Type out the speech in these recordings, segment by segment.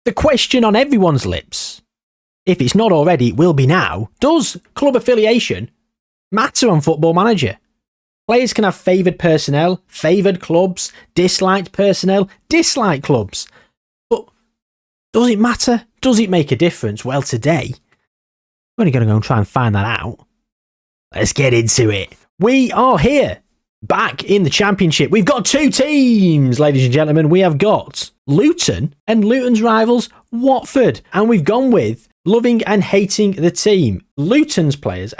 the question on everyone's lips, if it's not already, it will be now, does club affiliation matter on Football Manager? Players can have favoured personnel, favoured clubs, disliked personnel, disliked clubs. But does it matter? Does it make a difference? Well, today, we're only going to go and try and find that out. Let's get into it. We are here, back in the Championship. We've got two teams, ladies and gentlemen. We have got Luton and Luton's rivals, Watford. And we've gone with loving and hating the team. Luton's players,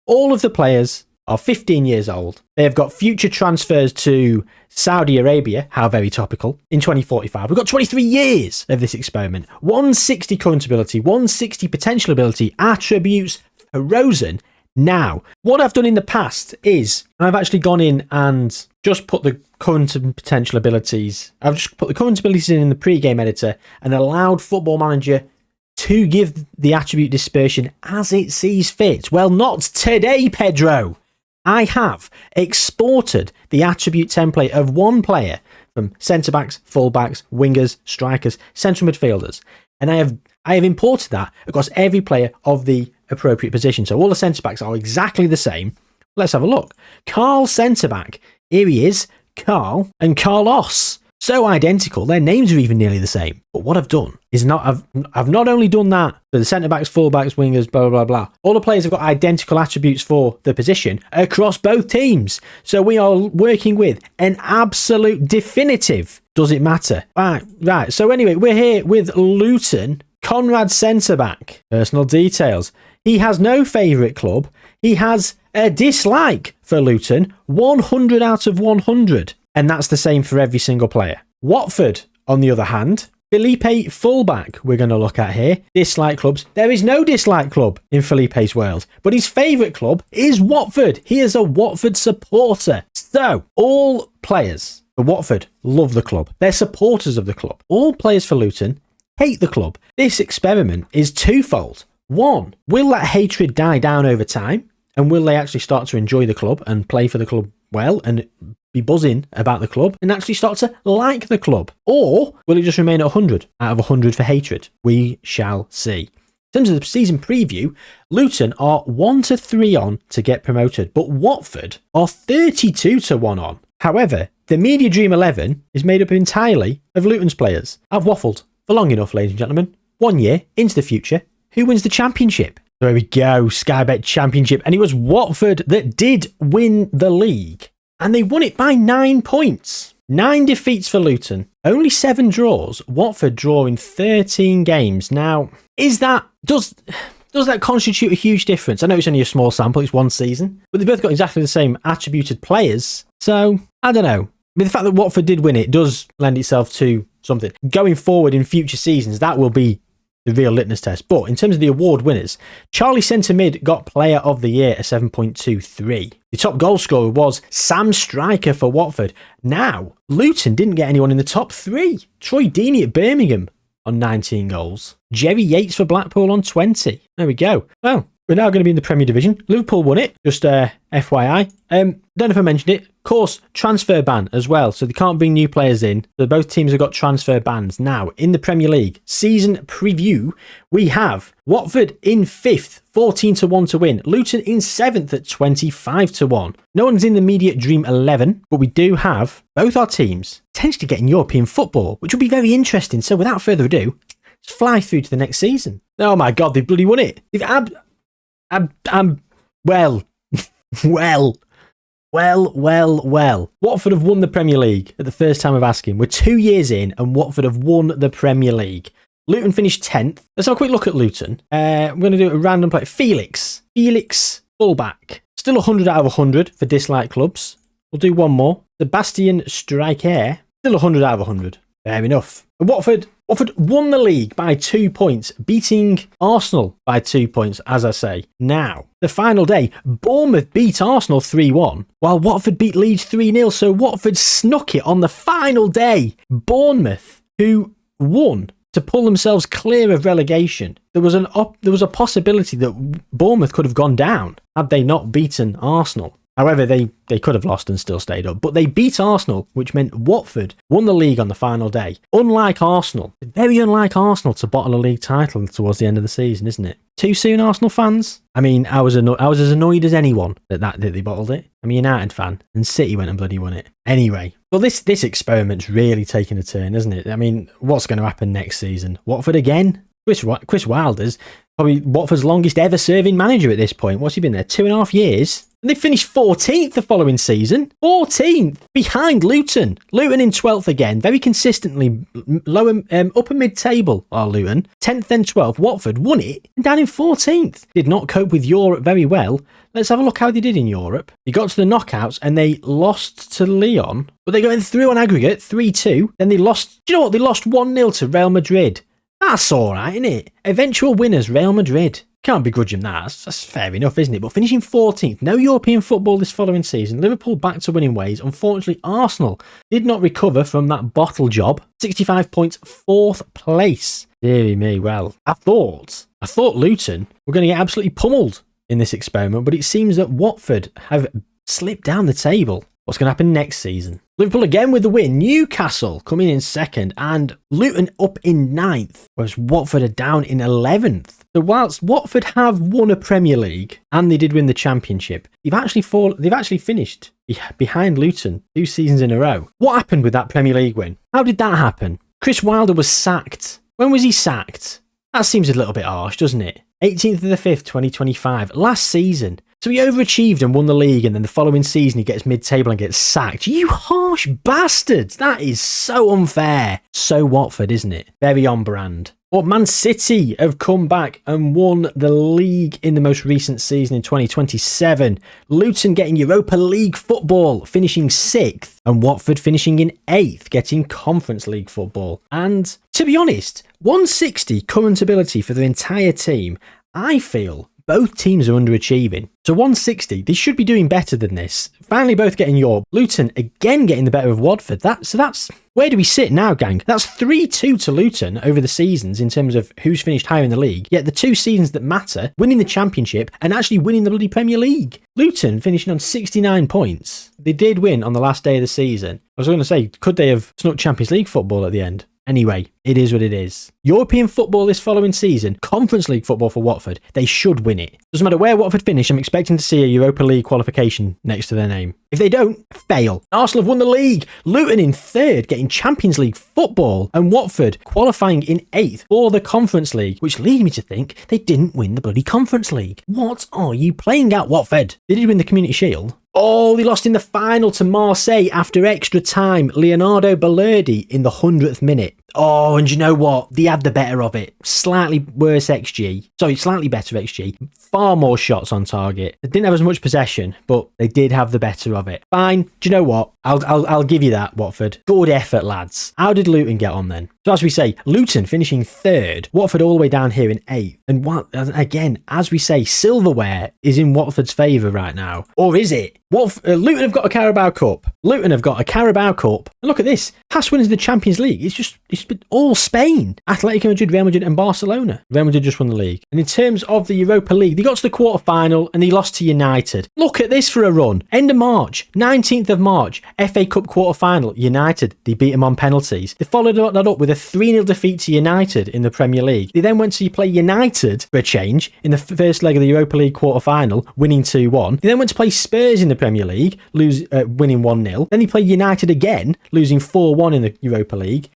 all of the players are 15 years old. They have got future transfers to Saudi Arabia, how very topical, in 2045. We've got 23 years of this experiment. 160 current ability, 160 potential ability, attributes frozen. Now, what I've done in the past is I've actually gone in and just put the current and potential abilities. I've just put the current abilities in the pre-game editor and allowed Football Manager to give the attribute dispersion as it sees fit. Well, not today, Pedro. I have exported the attribute template of one player from centre-backs, full-backs, wingers, strikers, central midfielders. And I have imported that across every player of the appropriate position. So all the centre-backs are exactly the same. Let's have a look. Carl centre-back. Here he is, Carl and Carlos. So identical, their names are even nearly the same. But what I've done is I've not only done that for the centre-backs, full-backs, wingers, blah, blah, blah. All the players have got identical attributes for the position across both teams. So we are working with an absolute definitive. Does it matter? Right. So anyway, we're here with Luton, Conrad centre-back. Personal details. He has no favourite club. He has a dislike for Luton, 100 out of 100. And that's the same for every single player. Watford, on the other hand, Felipe fullback we're going to look at here. Dislike clubs. There is no dislike club in Felipe's world, but his favourite club is Watford. He is a Watford supporter. So, all players for Watford love the club. They're supporters of the club. All players for Luton hate the club. This experiment is twofold. One, will that hatred die down over time? And will they actually start to enjoy the club and play for the club well and be buzzing about the club and actually start to like the club? Or will it just remain at 100 out of 100 for hatred? We shall see. In terms of the season preview, Luton are 1-3 on to get promoted, but Watford are 32-1 on. However, the Media Dream 11 is made up entirely of Luton's players. I've waffled for long enough, ladies and gentlemen. 1 year into the future, who wins the Championship? There we go, Sky Bet Championship. And it was Watford that did win the league. And they won it by 9 points. 9 defeats for Luton. Only 7 draws. Watford drawing 13 games. Now, does that constitute a huge difference? I know it's only a small sample, it's one season. But they've both got exactly the same attributed players. So, I don't know. But the fact that Watford did win it does lend itself to something. Going forward in future seasons, that will be the real litmus test. But in terms of the award winners, Charlie Centre Mid got Player of the Year at 7.23. The top goal scorer was Sam Striker for Watford. Now, Luton didn't get anyone in the top 3. Troy Deeney at Birmingham on 19 goals. Jerry Yates for Blackpool on 20. There we go. Well, we're now going to be in the Premier Division. Liverpool won it, just FYI. Don't know if I mentioned it. Of course, transfer ban as well, so they can't bring new players in. So both teams have got transfer bans. Now, in the Premier League season preview, we have Watford in 5th, 14-1 to win. Luton in 7th at 25-1. No one's in the Media Dream 11, but we do have both our teams potentially getting European football, which will be very interesting. So without further ado, let's fly through to the next season. Oh my God, they've bloody won it. They've Well. Watford have won the Premier League at the first time of asking. We're 2 years in and Watford have won the Premier League. Luton finished 10th. Let's have a quick look at Luton. We're going to do a random play. Felix, fullback. Still 100 out of 100 for dislike clubs. We'll do one more. Sebastian Striker, still 100 out of 100. Fair enough. And Watford won the league by 2 points, beating Arsenal by 2 points, as I say. Now, the final day, Bournemouth beat Arsenal 3-1, while Watford beat Leeds 3-0, so Watford snuck it on the final day. Bournemouth, who won to pull themselves clear of relegation. There was a possibility that Bournemouth could have gone down had they not beaten Arsenal. However, they could have lost and still stayed up. But they beat Arsenal, which meant Watford won the league on the final day. Unlike Arsenal, very unlike Arsenal to bottle a league title towards the end of the season, isn't it? Too soon, Arsenal fans? I mean, I was as annoyed as anyone that they bottled it. I'm a United fan, and City went and bloody won it. Anyway, well, this experiment's really taken a turn, isn't it? I mean, what's going to happen next season? Watford again? Chris Wilder's probably Watford's longest ever serving manager at this point. What's he been there? 2.5 years? And they finished 14th the following season. 14th! Behind Luton. Luton in 12th again. Very consistently lower, upper mid-table are Luton. 10th then 12th. Watford won it and down in 14th. Did not cope with Europe very well. Let's have a look how they did in Europe. They got to the knockouts and they lost to Lyon. But they got through on aggregate, 3-2. Then they lost, do you know what? They lost 1-0 to Real Madrid. That's alright, isn't it? Eventual winners, Real Madrid. Can't begrudge him that. That's fair enough, isn't it? But finishing 14th, no European football this following season. Liverpool back to winning ways. Unfortunately, Arsenal did not recover from that bottle job. 65 points, 4th place. Deary me, well, I thought Luton were going to get absolutely pummeled in this experiment, but it seems that Watford have slipped down the table. What's going to happen next season? Liverpool again with the win. Newcastle coming in 2nd and Luton up in 9th, whereas Watford are down in 11th. So whilst Watford have won a Premier League and they did win the Championship, they've actually finished behind Luton 2 seasons in a row. What happened with that Premier League win? How did that happen? Chris Wilder was sacked. When was he sacked? That seems a little bit harsh, doesn't it? 18th of the 5th, 2025. Last season. So he overachieved and won the league, and then the following season he gets mid-table and gets sacked. You harsh bastards! That is so unfair. So Watford, isn't it? Very on brand. But Man City have come back and won the league in the most recent season in 2027. Luton getting Europa League football, finishing 6th, and Watford finishing in 8th, getting Conference League football. And to be honest, 160 current ability for the entire team, I feel both teams are underachieving. So 160, they should be doing better than this. Finally both getting Europe. Luton again getting the better of Watford. That's where do we sit now, gang? That's 3-2 to Luton over the seasons in terms of who's finished higher in the league. Yet the 2 seasons that matter, winning the Championship and actually winning the bloody Premier League. Luton finishing on 69 points. They did win on the last day of the season. I was going to say, could they have snuck Champions League football at the end? Anyway, it is what it is. European football this following season, Conference League football for Watford, they should win it. Doesn't matter where Watford finish, I'm expecting to see a Europa League qualification next to their name. If they don't, fail. Arsenal have won the league. Luton in 3rd, getting Champions League football, and Watford qualifying in 8th for the Conference League, which leads me to think they didn't win the bloody Conference League. What are you playing at, Watford? They did win the Community Shield. Oh, they lost in the final to Marseille after extra time. Leonardo Balerdi in the 100th minute. Oh, and you know what? They had the better of it. Slightly worse XG. Sorry, slightly better XG. Far more shots on target. They didn't have as much possession, but they did have the better of it. Fine. Do you know what? I'll give you that, Watford. Good effort, lads. How did Luton get on then? So as we say, Luton finishing 3rd, Watford all the way down here in 8th. And again, as we say, silverware is in Watford's favour right now. Or is it? Luton have got a Carabao Cup. Luton have got a Carabao Cup. And look at this. Past winners of the Champions League. It's been all Spain. Atletico Madrid, Real Madrid and Barcelona. Real Madrid just won the league. And in terms of the Europa League, they got to the quarter-final and they lost to United. Look at this for a run. End of March, 19th of March, FA Cup quarter-final. United, they beat them on penalties. They followed that up with a 3-0 defeat to United in the Premier League. They then went to play United for a change in the first leg of the Europa League quarter-final, winning 2-1. They then went to play Spurs in the Premier League, winning 1-0. Then they played United again, losing 4-1 in the Europa League,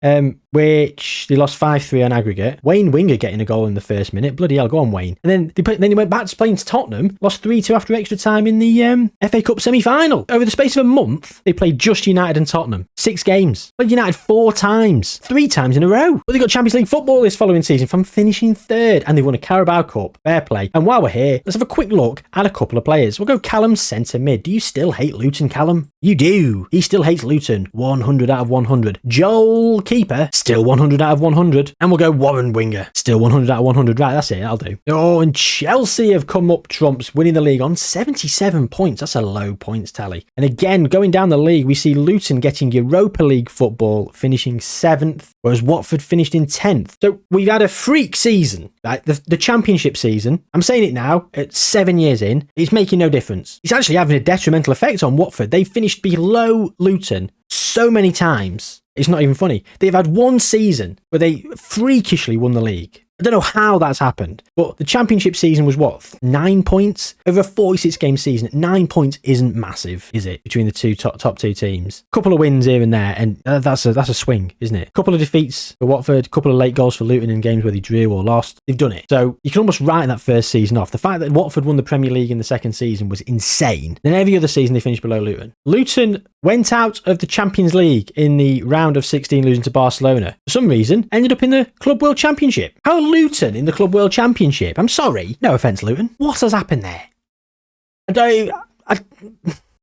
which they lost 5-3 on aggregate. Wayne Winger getting a goal in the first minute. Bloody hell, go on, Wayne. And then they went back to playing to Tottenham, lost 3-2 after extra time in the FA Cup semi-final. Over the space of a month, they played just United and Tottenham. 6 games. Played United 4 times. 3 times in a row. But they got Champions League football this following season from finishing 3rd, and they won a Carabao Cup. Fair play. And while we're here, let's have a quick look at a couple of players. We'll go Callum centre mid. Do you still hate Luton, Callum? You do. He still hates Luton. 100 out of 100. Joel keeper, Still 100 out of 100. And we'll go Warren Winger. Still 100 out of 100. Right, that's it. That'll do. Oh, and Chelsea have come up trumps, winning the league on 77 points. That's a low points tally. And again, going down the league, we see Luton getting Europa League football, finishing 7th, whereas Watford finished in 10th. So we've had a freak season. Right? The championship season, I'm saying it now, at 7 years in, it's making no difference. It's actually having a detrimental effect on Watford. They finished below Luton so many times. It's not even funny. They've had one season where they freakishly won the league. I don't know how that's happened, but the championship season was what? 9 points? Over a 46 game season, 9 points isn't massive, is it? Between the top two teams. Couple of wins here and there, and that's a swing, isn't it? Couple of defeats for Watford, couple of late goals for Luton in games where they drew or lost. They've done it. So you can almost write that first season off. The fact that Watford won the Premier League in the second season was insane. Then every other season they finished below Luton. Luton went out of the Champions League in the round of 16, losing to Barcelona. For some reason, ended up in the Club World Championship. How are Luton in the Club World Championship? I'm sorry. No offence, Luton. What has happened there?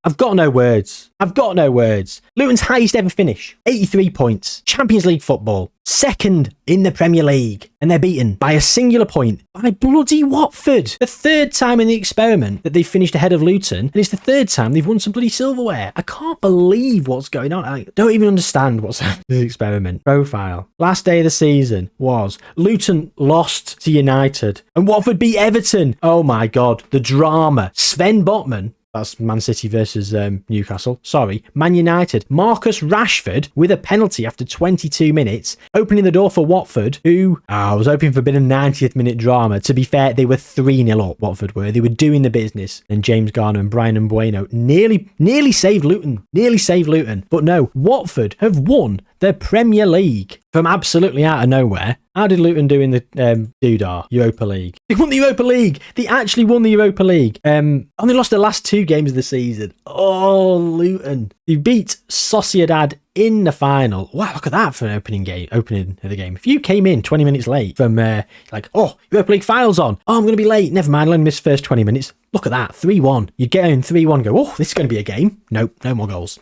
I've got no words. I've got no words. Luton's highest ever finish, 83 points. Champions League football, second in the Premier League. And they're beaten by a singular point by bloody Watford. The third time in the experiment that they've finished ahead of Luton. And it's the third time they've won some bloody silverware. I can't believe what's going on. I don't even understand what's happening in this experiment. Profile. Last day of the season was Luton lost to United. And Watford beat Everton. Oh my God. The drama. Sven Botman. That's Man City versus Newcastle. Sorry. Man United. Marcus Rashford with a penalty after 22 minutes, opening the door for Watford, who I was hoping for a bit of 90th minute drama. To be fair, they were 3-0 up, Watford were. They were doing the business. And James Garner and Brian Mbueno nearly saved Luton. Nearly saved Luton. But no, Watford have won the Premier League from absolutely out of nowhere. How did Luton do in the Doodah Europa League? They won the Europa League. They actually won the Europa League. Only lost the last 2 games of the season. Oh, Luton. They beat Sociedad in the final. Wow, look at that for an opening of the game. If you came in 20 minutes late from Europa League finals on. Oh, I'm going to be late. Never mind, I'll only miss first 20 minutes. Look at that, 3-1. You'd get in 3-1, go, oh, this is going to be a game. Nope, no more goals.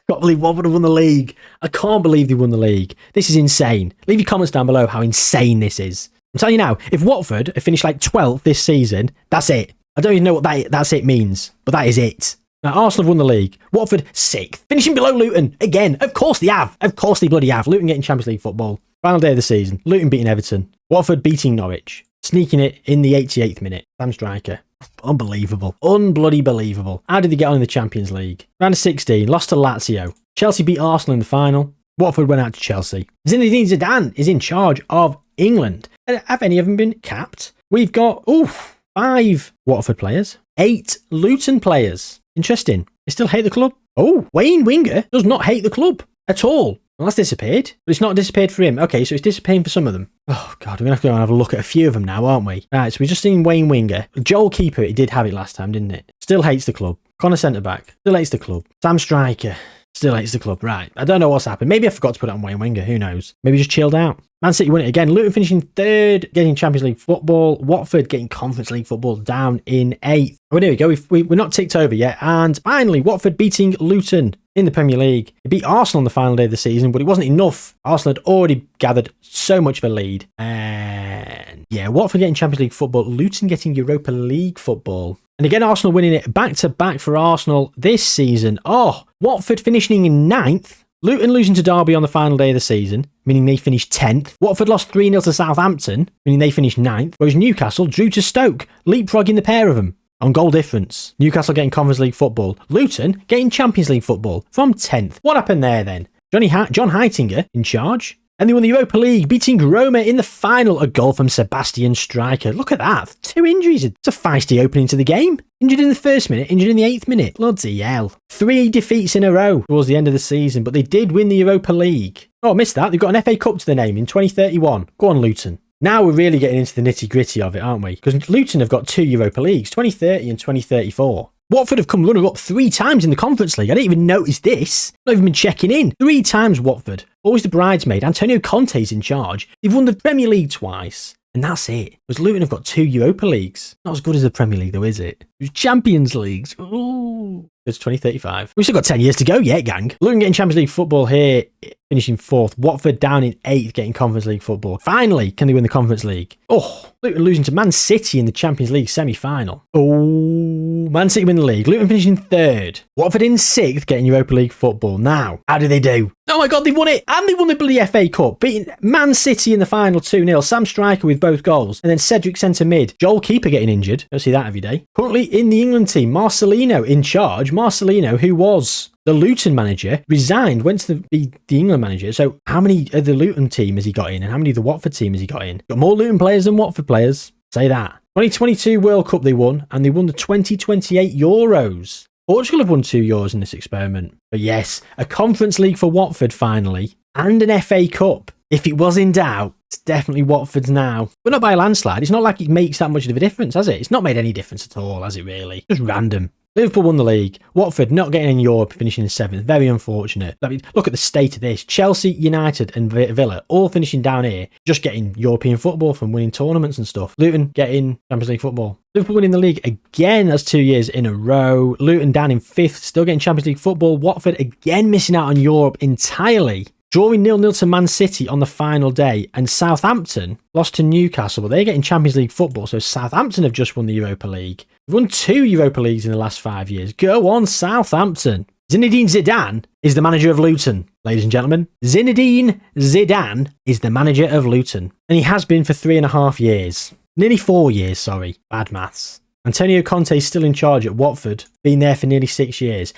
Can't believe Watford have won the league. I can't believe they won the league. This is insane. Leave your comments down below how insane this is. I'm telling you now, if Watford have finished like 12th this season, that's it. I don't even know what that's it means, but that is it. Now, Arsenal have won the league. Watford 6th. Finishing below Luton. Again, of course they have. Of course they bloody have. Luton getting Champions League football. Final day of the season. Luton beating Everton. Watford beating Norwich. Sneaking it in the 88th minute. Sam Striker. Unbelievable. Unbloody-believable. How did they get on in the Champions League? Round of 16, lost to Lazio. Chelsea beat Arsenal in the final. Watford went out to Chelsea. Zinedine Zidane is in charge of England. Have any of them been capped? We've got, 5 Watford players, 8 Luton players. Interesting. They still hate the club? Oh, Wayne Winger does not hate the club at all. Well, that's disappeared. But it's not disappeared for him. Okay, so it's disappearing for some of them. Oh, God, we're going to have to go and have a look at a few of them now, aren't we? Right, so we've just seen Wayne Winger. Joel Keeper, he did have it last time, didn't it? Still hates the club. Connor centre-back, still hates the club. Sam Striker, still hates the club. Right, I don't know what's happened. Maybe I forgot to put it on Wayne Winger. Who knows? Maybe just chilled out. Man City win it again. Luton finishing 3rd, getting Champions League football. Watford getting Conference League football down in 8th. Oh, there we go. We're not ticked over yet. And finally, Watford beating Luton in the Premier League. They beat Arsenal on the final day of the season, but it wasn't enough. Arsenal had already gathered so much of a lead. And yeah, Watford getting Champions League football. Luton getting Europa League football. And again, Arsenal winning it back-to-back for Arsenal this season. Oh, Watford finishing in 9th. Luton losing to Derby on the final day of the season, meaning they finished 10th. Watford lost 3-0 to Southampton, meaning they finished 9th. Whereas Newcastle drew to Stoke, leapfrogging the pair of them on goal difference. Newcastle getting Conference League football. Luton getting Champions League football from 10th. What happened there then? John Heitinger in charge. And they won the Europa League, beating Roma in the final. A goal from Sebastian Striker. Look at that. 2 injuries. It's a feisty opening to the game. Injured in the 1st minute, injured in the 8th minute. Bloody hell. 3 defeats in a row towards the end of the season, but they did win the Europa League. Oh, I missed that. They've got an FA Cup to their name in 2031. Go on, Luton. Now we're really getting into the nitty-gritty of it, aren't we? Because Luton have got 2 Europa Leagues, 2030 and 2034. Watford have come runner-up 3 times in the Conference League. I didn't even notice this. Not even been checking in. 3 times Watford. Always the bridesmaid. Antonio Conte's in charge. They've won the Premier League twice. And that's it. Because Luton have got 2 Europa Leagues. Not as good as the Premier League though, is it? Champions Leagues. Ooh. It's 2035. We've still got 10 years to go yet, gang. Luton getting Champions League football here, finishing 4th. Watford down in 8th, getting Conference League football. Finally, can they win the Conference League? Oh, Luton losing to Man City in the Champions League semi-final. Oh, Man City win the league. Luton finishing 3rd. Watford in 6th, getting Europa League football. Now, how do they do? Oh my God, they've won it. And they won the bloody FA Cup, beating Man City in the final 2-0. Sam Striker with both goals. And then Cedric centre mid. Joel Keeper getting injured. Don't see that every day. Currently in the England team, Marcelino in charge. Marcelino, who was the Luton manager, resigned, went to be the England manager. So how many of the Luton team has he got in? And how many of the Watford team has he got in? Got more Luton players than Watford players. Say that. 2022 World Cup they won. And they won the 2028 Euros. Portugal have won 2 Euros in this experiment. But yes, a Conference League for Watford finally. And an FA Cup. If it was in doubt, it's definitely Watford's now. But not by a landslide. It's not like it makes that much of a difference, has it? It's not made any difference at all, has it really? Just random. Liverpool won the league. Watford not getting in Europe, finishing in 7th. Very unfortunate. I mean, look at the state of this. Chelsea, United and Villa all finishing down here, just getting European football from winning tournaments and stuff. Luton getting Champions League football. Liverpool winning the league again. That's 2 years in a row. Luton down in 5th, still getting Champions League football. Watford again missing out on Europe entirely. Drawing 0-0 to Man City on the final day, and Southampton lost to Newcastle, but they're getting Champions League football, so Southampton have just won the Europa League. They've won 2 Europa Leagues in the last 5 years. Go on, Southampton. Zinedine Zidane is the manager of Luton, ladies and gentlemen. Zinedine Zidane is the manager of Luton, and he has been for 3.5 years. Nearly 4 years, sorry. Bad maths. Antonio Conte is still in charge at Watford, been there for nearly 6 years.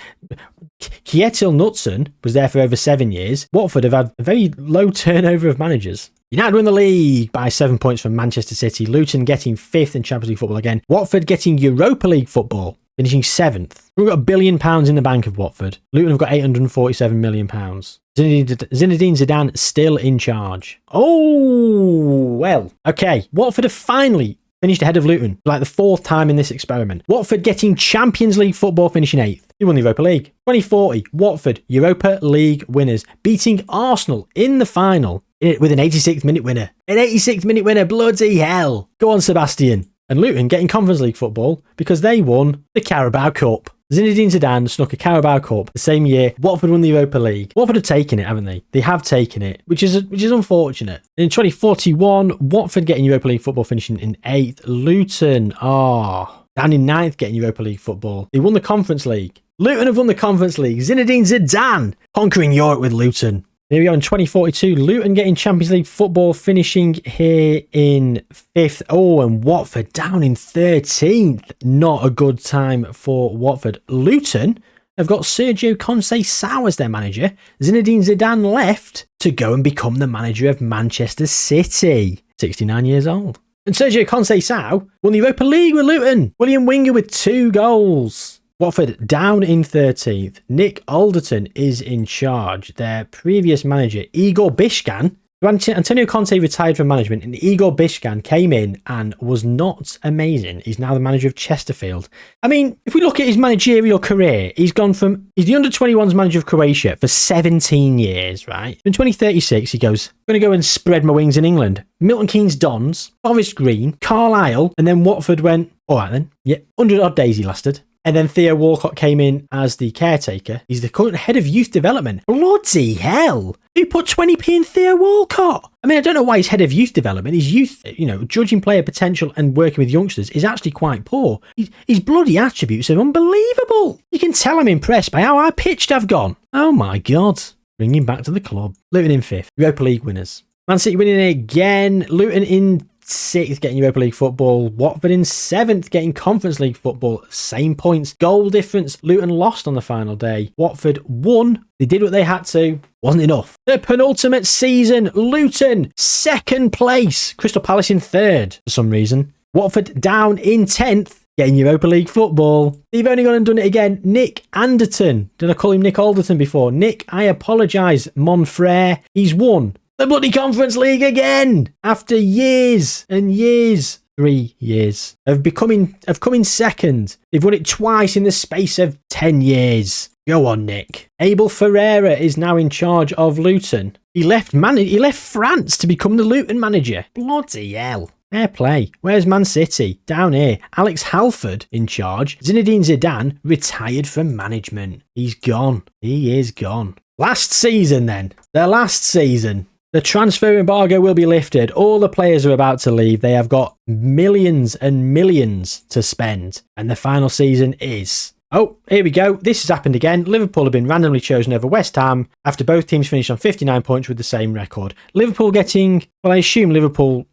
Kjetil Knutsen was there for over 7 years. Watford have had a very low turnover of managers. United win the league by 7 points from Manchester City. Luton getting 5th in Champions League football again. Watford getting Europa League football, finishing 7th. We've got £1 billion in the bank of Watford. Luton have got £847 million. Zinedine Zidane still in charge. Oh, well. Okay, Watford have finally finished ahead of Luton for like the 4th time in this experiment. Watford getting Champions League football, finishing 8th. They won the Europa League. 2040, Watford, Europa League winners, beating Arsenal in the final with an 86th minute winner. An 86th minute winner, bloody hell. Go on, Sebastian. And Luton getting Conference League football because they won the Carabao Cup. Zinedine Zidane snuck a Carabao Cup the same year Watford won the Europa League. Watford have taken it, haven't they? They have taken it, which is unfortunate. And in 2041, Watford getting Europa League football, finishing in 8th. Luton, down in 9th, getting Europa League football. They won the Conference League. Luton have won the Conference League. Zinedine Zidane conquering Europe with Luton. Here we are in 2042. Luton getting Champions League football, finishing here in 5th. Oh, and Watford down in 13th. Not a good time for Watford. Luton have got Sergio Conceição as their manager. Zinedine Zidane left to go and become the manager of Manchester City. 69 years old. And Sergio Conceição won the Europa League with Luton. William Winger with 2 goals. Watford down in 13th. Nick Alderton is in charge. Their previous manager, Igor Bishkan. Antonio Conte retired from management and Igor Bishkan came in and was not amazing. He's now the manager of Chesterfield. I mean, if we look at his managerial career, he's the under-21s manager of Croatia for 17 years, right? In 2036, he goes, I'm going to go and spread my wings in England. Milton Keynes Dons, Forest Green, Carlisle, and then Watford went, all right then. Yeah, 100 odd days he lasted. And then Theo Walcott came in as the caretaker. He's the current head of youth development. Bloody hell. Who put 20p in Theo Walcott? I mean, I don't know why he's head of youth development. His youth, judging player potential and working with youngsters is actually quite poor. His bloody attributes are unbelievable. You can tell I'm impressed by how high pitched I've gone. Oh my God. Bring him back to the club. Luton in 5th. Europa League winners. Man City winning it again. Luton in 6th, getting Europa League football. Watford in 7th, getting Conference League football. Same points. Goal difference. Luton lost on the final day. Watford won. They did what they had to. Wasn't enough. The penultimate season. Luton, 2nd place. Crystal Palace in 3rd for some reason. Watford down in 10th, getting Europa League football. They've only gone and done it again. Nick Anderton. Did I call him Nick Alderton before? Nick, I apologise. Monfrere. He's won the bloody Conference League again after years and years. 3 years of coming 2nd. They've won it twice in the space of 10 years. Go on, Nick. Abel Ferreira is now in charge of Luton. He left France to become the Luton manager. Bloody hell. Fair play. Where's Man City? Down here. Alex Halford in charge. Zinedine Zidane retired from management. He's gone. He is gone. Last season then. The last season. The transfer embargo will be lifted. All the players are about to leave. They have got millions and millions to spend. And the final season is... Oh, here we go. This has happened again. Liverpool have been randomly chosen over West Ham after both teams finished on 59 points with the same record. Liverpool getting... Well, I assume Liverpool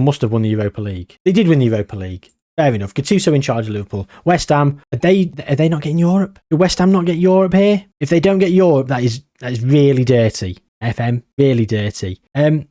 must have won the Europa League. They did win the Europa League. Fair enough. Gattuso in charge of Liverpool. West Ham, are they not getting Europe? Do West Ham not get Europe here? If they don't get Europe, that is really dirty. FM, really dirty.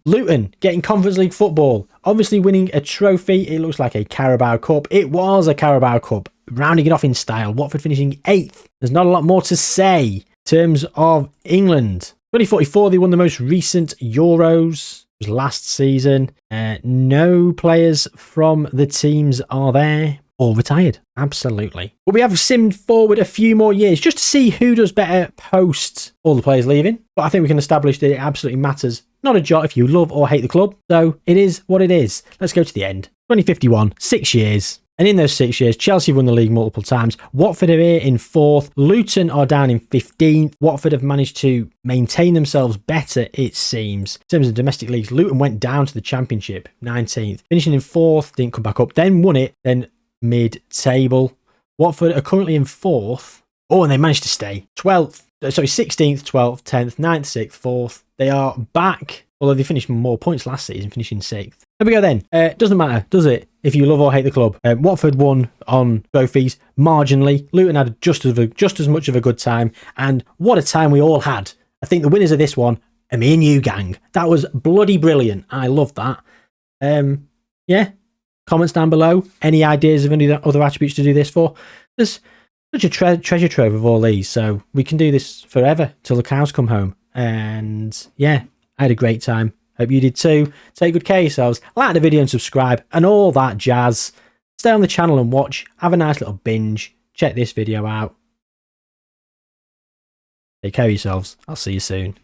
Luton getting Conference League football. Obviously winning a trophy. It looks like a Carabao Cup. It was a Carabao Cup. Rounding it off in style. Watford finishing 8th. There's not a lot more to say in terms of England. 2044, they won the most recent Euros. It was last season. No players from the teams are there. All retired. Absolutely. But we have simmed forward a few more years just to see who does better post all the players leaving. But I think we can establish that it absolutely matters. Not a jot if you love or hate the club. So it is what it is. Let's go to the end. 2051, 6 years. And in those 6 years, Chelsea have won the league multiple times. Watford are here in 4th. Luton are down in 15th. Watford have managed to maintain themselves better, it seems. In terms of domestic leagues, Luton went down to the Championship, 19th. Finishing in 4th, didn't come back up. Then won it, then mid-table. Watford are currently in 4th. Oh, and they managed to stay. 16th, 12th, 10th, 9th, 6th, 4th. They are back. Although they finished more points last season, finishing 6th. There we go then. Doesn't matter, does it? If you love or hate the club. Watford won on trophies marginally. Luton had just as much of a good time. And what a time we all had. I think the winners of this one are me and you, gang. That was bloody brilliant. I loved that. Yeah. Comments down below. Any ideas of any other attributes to do this for? There's such a treasure trove of all these. So we can do this forever till the cows come home. And yeah. I had a great time. Hope you did too. Take good care of yourselves. Like the video and subscribe and all that jazz. Stay on the channel and watch. Have a nice little binge. Check this video out. Take care of yourselves. I'll see you soon.